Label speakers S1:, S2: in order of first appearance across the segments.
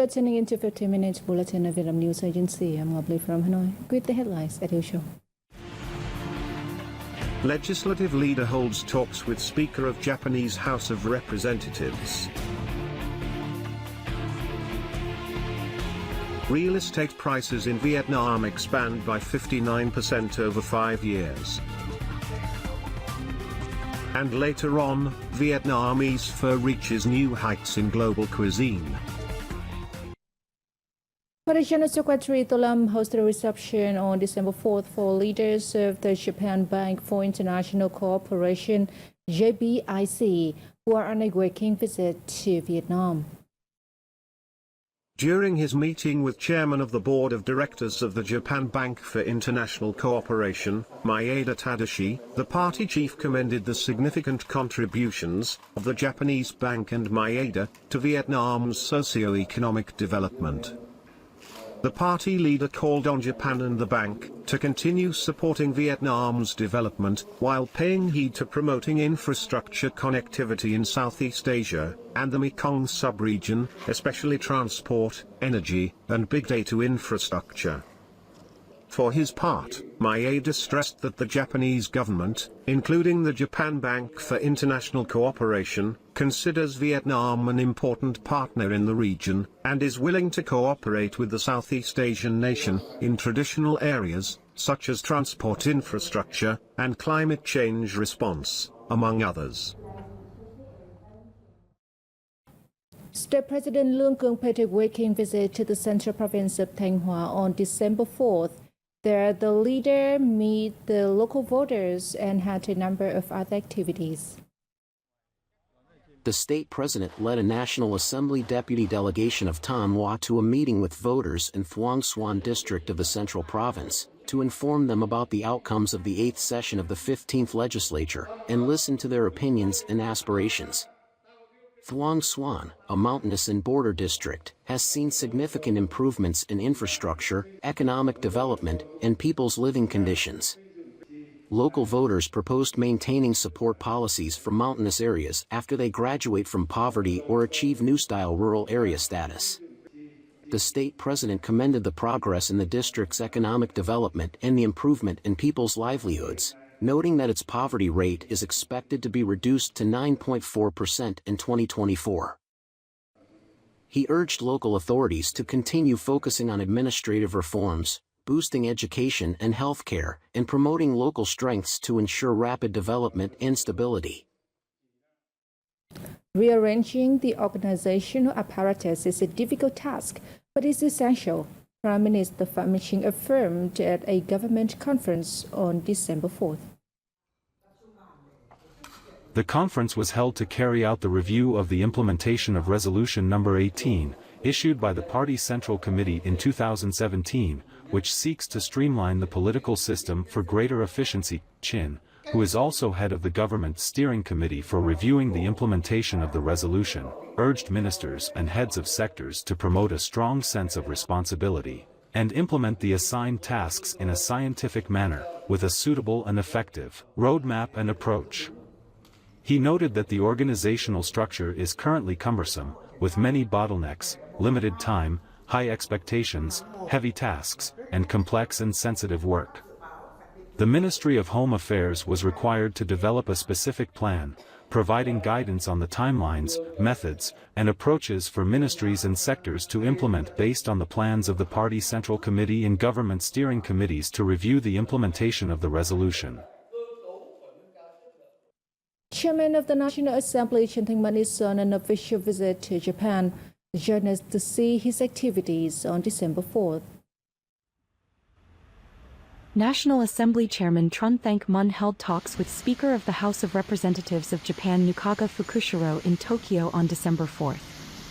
S1: You're tuning into 15 Minutes Bulletin of Vietnam News Agency. I'm Ngọc Lee from Hanoi with the headlines at usual.
S2: Legislative leader holds talks with Speaker of Japanese House of Representatives. Real estate prices in Vietnam expand by 59% over 5 years. And later on, Vietnamese pho reaches new heights in global cuisine.
S1: Foreign Secretary To Lam hosted a reception on December 4th for leaders of the Japan Bank for International Cooperation (GIC) who are on a working visit to Vietnam.
S2: During his meeting with Chairman of the Board of Directors of the Japan Bank for International Cooperation, Maeda Tadashi, the party chief commended the significant contributions of the Japanese bank and Maeda to Vietnam's socio-economic development. The party leader called on Japan and the bank to continue supporting Vietnam's development while paying heed to promoting infrastructure connectivity in Southeast Asia and the Mekong sub-region, especially transport, energy, and big data infrastructure. For his part, Maeda stressed that the Japanese government, including the Japan Bank for International Cooperation, considers Vietnam an important partner in the region, and is willing to cooperate with the Southeast Asian nation in traditional areas, such as transport infrastructure and climate change response, among others.
S1: State President Lương Cường paid a working visit to the central province of Thanh Hóa on December 4th. There, the leader met the local voters and had a number of other activities.
S3: The state president led a National Assembly deputy delegation of Thanh Hóa to a meeting with voters in Thuong Xuan district of the Central Province, to inform them about the outcomes of the 8th session of the 15th legislature, and listen to their opinions and aspirations. Thuong Xuan, a mountainous and border district, has seen significant improvements in infrastructure, economic development, and people's living conditions. Local voters proposed maintaining support policies for mountainous areas after they graduate from poverty or achieve new-style rural area status. The state president commended the progress in the district's economic development and the improvement in people's livelihoods, noting that its poverty rate is expected to be reduced to 9.4% in 2024. He urged local authorities to continue focusing on administrative reforms, boosting education and healthcare, and promoting local strengths to ensure rapid development and stability.
S1: Rearranging the organizational apparatus is a difficult task, but is essential, Prime Minister Phạm Minh Chính affirmed at a government conference on December 4th.
S4: The conference was held to carry out the review of the implementation of Resolution No. 18, issued by the Party Central Committee in 2017, which seeks to streamline the political system for greater efficiency. Chin, who is also head of the Government Steering Committee for reviewing the implementation of the resolution, urged ministers and heads of sectors to promote a strong sense of responsibility and implement the assigned tasks in a scientific manner, with a suitable and effective roadmap and approach. He noted that the organizational structure is currently cumbersome, with many bottlenecks, limited time, high expectations, heavy tasks, and complex and sensitive work. The Ministry of Home Affairs was required to develop a specific plan, providing guidance on the timelines, methods, and approaches for ministries and sectors to implement based on the plans of the Party Central Committee and Government Steering Committees to review the implementation of the resolution.
S1: Chairman of the National Assembly Trần Thanh Mẫn is on an official visit to Japan. Join us to see his activities on December 4th.
S5: National Assembly Chairman Trần Thanh Mẫn held talks with Speaker of the House of Representatives of Japan Nukaga Fukushiro in Tokyo on December 4th.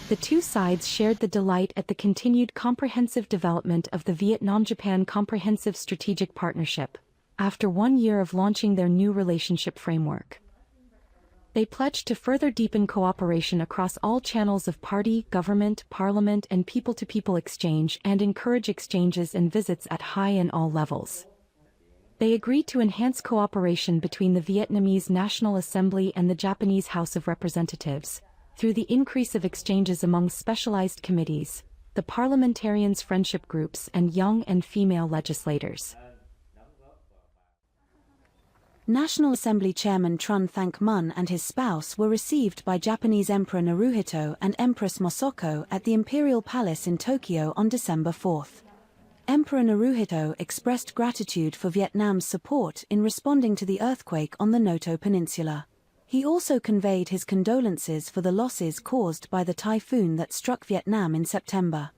S5: The two sides shared the delight at the continued comprehensive development of the Vietnam-Japan Comprehensive Strategic Partnership, after 1 year of launching their new relationship framework. They pledged to further deepen cooperation across all channels of party, government, parliament, and people-to-people exchange and encourage exchanges and visits at high and all levels. They agreed to enhance cooperation between the Vietnamese National Assembly and the Japanese House of Representatives, through the increase of exchanges among specialized committees, the parliamentarians' friendship groups, and young and female legislators.
S6: National Assembly Chairman Trun Thank Mun and his spouse were received by Japanese Emperor Naruhito and Empress Mosoko at the Imperial Palace in Tokyo on December 4th. Emperor Naruhito expressed gratitude for Vietnam's support in responding to the earthquake on the Noto Peninsula. He also conveyed his condolences for the losses caused by the typhoon that struck Vietnam in September.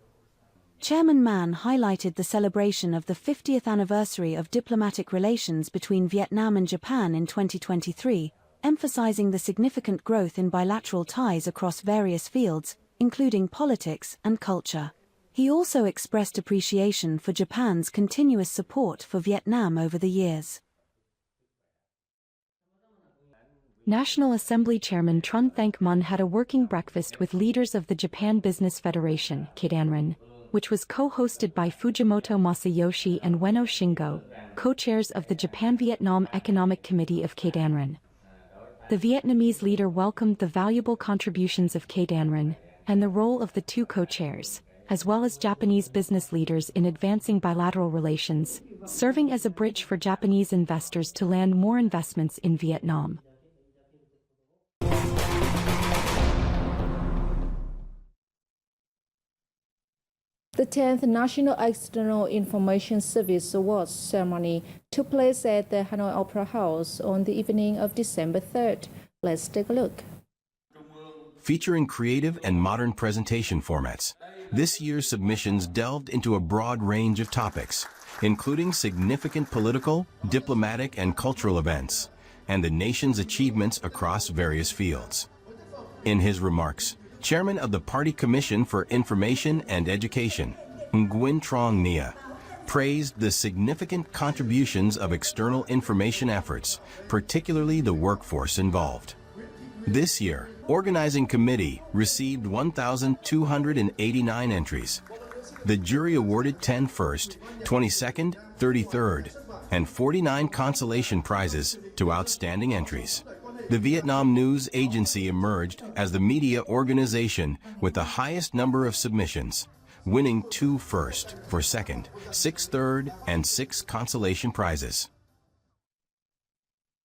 S6: Chairman Man highlighted the celebration of the 50th anniversary of diplomatic relations between Vietnam and Japan in 2023, emphasizing the significant growth in bilateral ties across various fields, including politics and culture. He also expressed appreciation for Japan's continuous support for Vietnam over the years.
S5: National Assembly Chairman Trun Thank Mun had a working breakfast with leaders of the Japan Business Federation, Keidanren, which was co-hosted by Fujimoto Masayoshi and Ueno Shingo, co-chairs of the Japan-Vietnam Economic Committee of Keidanren. The Vietnamese leader welcomed the valuable contributions of Keidanren and the role of the two co-chairs, as well as Japanese business leaders in advancing bilateral relations, serving as a bridge for Japanese investors to land more investments in Vietnam.
S1: The 10th National External Information Service Awards ceremony took place at the Hanoi Opera House on the evening of December 3rd. Let's take a look.
S7: Featuring creative and modern presentation formats, this year's submissions delved into a broad range of topics, including significant political, diplomatic, and cultural events, and the nation's achievements across various fields. In his remarks, Chairman of the Party Commission for Information and Education, Nguyen Trong Nia, praised the significant contributions of external information efforts, particularly the workforce involved. This year, Organizing Committee received 1,289 entries. The jury awarded 10 first, 22nd, 33rd, and 49 consolation prizes to outstanding entries. The Vietnam News Agency emerged as the media organization with the highest number of submissions, winning 2 first for second, 6 third, and 6 consolation prizes.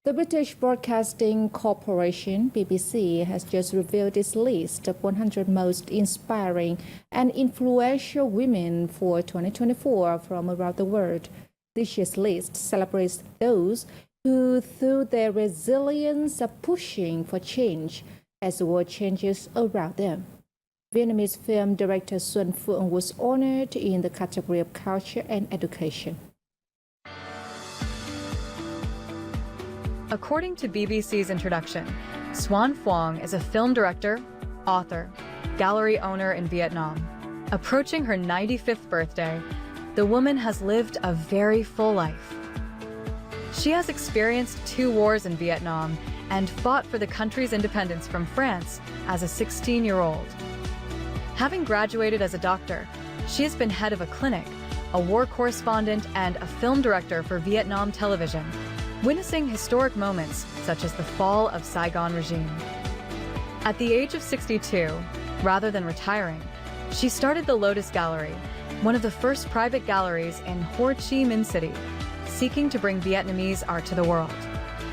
S1: The British Broadcasting Corporation, BBC, has just revealed its list of 100 most inspiring and influential women for 2024 from around the world. This year's list celebrates those who, through their resilience, are pushing for change as the world changes around them. Vietnamese film director Xuân Phượng was honored in the category of culture and education.
S8: According to BBC's introduction, Xuân Phượng is a film director, author, gallery owner in Vietnam. Approaching her 95th birthday, the woman has lived a very full life. She has experienced 2 wars in Vietnam and fought for the country's independence from France as a 16-year-old. Having graduated as a doctor, she has been head of a clinic, a war correspondent, and a film director for Vietnam television, witnessing historic moments such as the fall of Saigon regime. At the age of 62, rather than retiring, she started the Lotus Gallery, one of the first private galleries in Ho Chi Minh City, seeking to bring Vietnamese art to the world.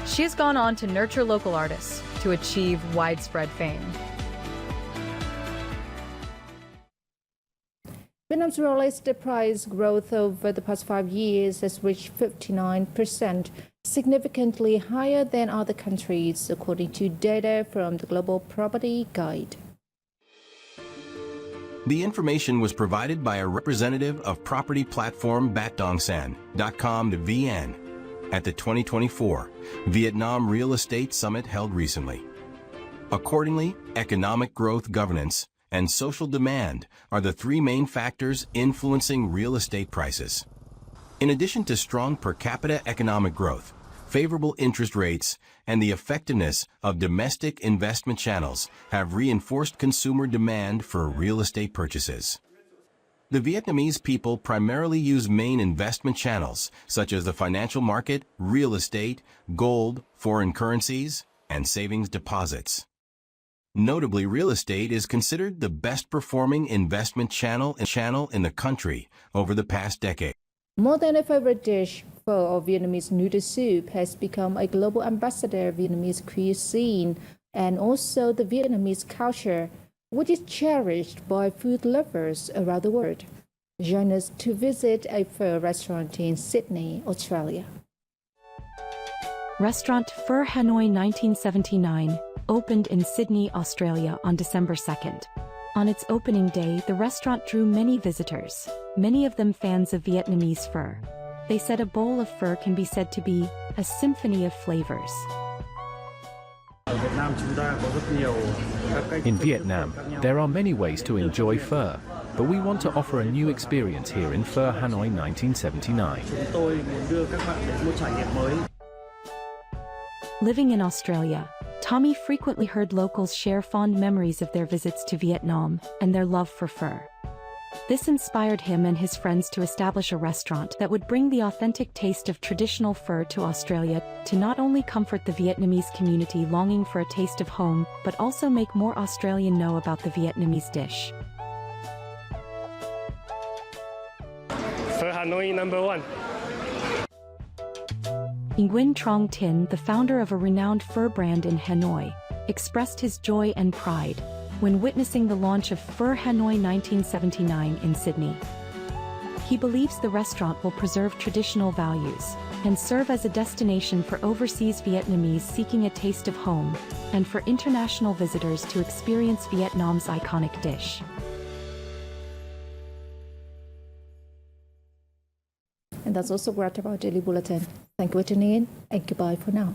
S8: She has gone on to nurture local artists to achieve widespread fame.
S1: Vietnam's real estate price growth over the past 5 years has reached 59%, significantly higher than other countries, according to data from the Global Property Guide.
S7: The information was provided by a representative of property platform batdongsan.com.vn at the 2024 Vietnam Real Estate Summit held recently. Accordingly, economic growth, governance, and social demand are the 3 main factors influencing real estate prices. In addition to strong per capita economic growth, favorable interest rates, and the effectiveness of domestic investment channels have reinforced consumer demand for real estate purchases. The Vietnamese people primarily use main investment channels such as the financial market, real estate, gold, foreign currencies, and savings deposits. Notably, real estate is considered the best performing investment channel in the country over the past decade.
S1: More than a favorite dish, pho or Vietnamese noodle soup has become a global ambassador of Vietnamese cuisine and also the Vietnamese culture, which is cherished by food lovers around the world. Join us to visit a pho restaurant in Sydney, Australia.
S5: Restaurant Pho Hanoi 1979 opened in Sydney, Australia on December 2nd. On its opening day, the restaurant drew many visitors, many of them fans of Vietnamese pho. They said a bowl of pho can be said to be a symphony of flavors.
S9: In Vietnam, there are many ways to enjoy pho, but we want to offer a new experience here in Pho Hanoi 1979.
S5: Living in Australia, Tommy frequently heard locals share fond memories of their visits to Vietnam and their love for pho. This inspired him and his friends to establish a restaurant that would bring the authentic taste of traditional pho to Australia to not only comfort the Vietnamese community longing for a taste of home, but also make more Australians know about the Vietnamese dish.
S10: Pho Hanoi #1.
S5: Nguyen Trong Tin, the founder of a renowned pho brand in Hanoi, expressed his joy and pride when witnessing the launch of Pho Hanoi 1979 in Sydney. He believes the restaurant will preserve traditional values and serve as a destination for overseas Vietnamese seeking a taste of home and for international visitors to experience Vietnam's iconic dish.
S1: And that's also wrapped up our daily bulletin. Thank you for tuning in and goodbye for now.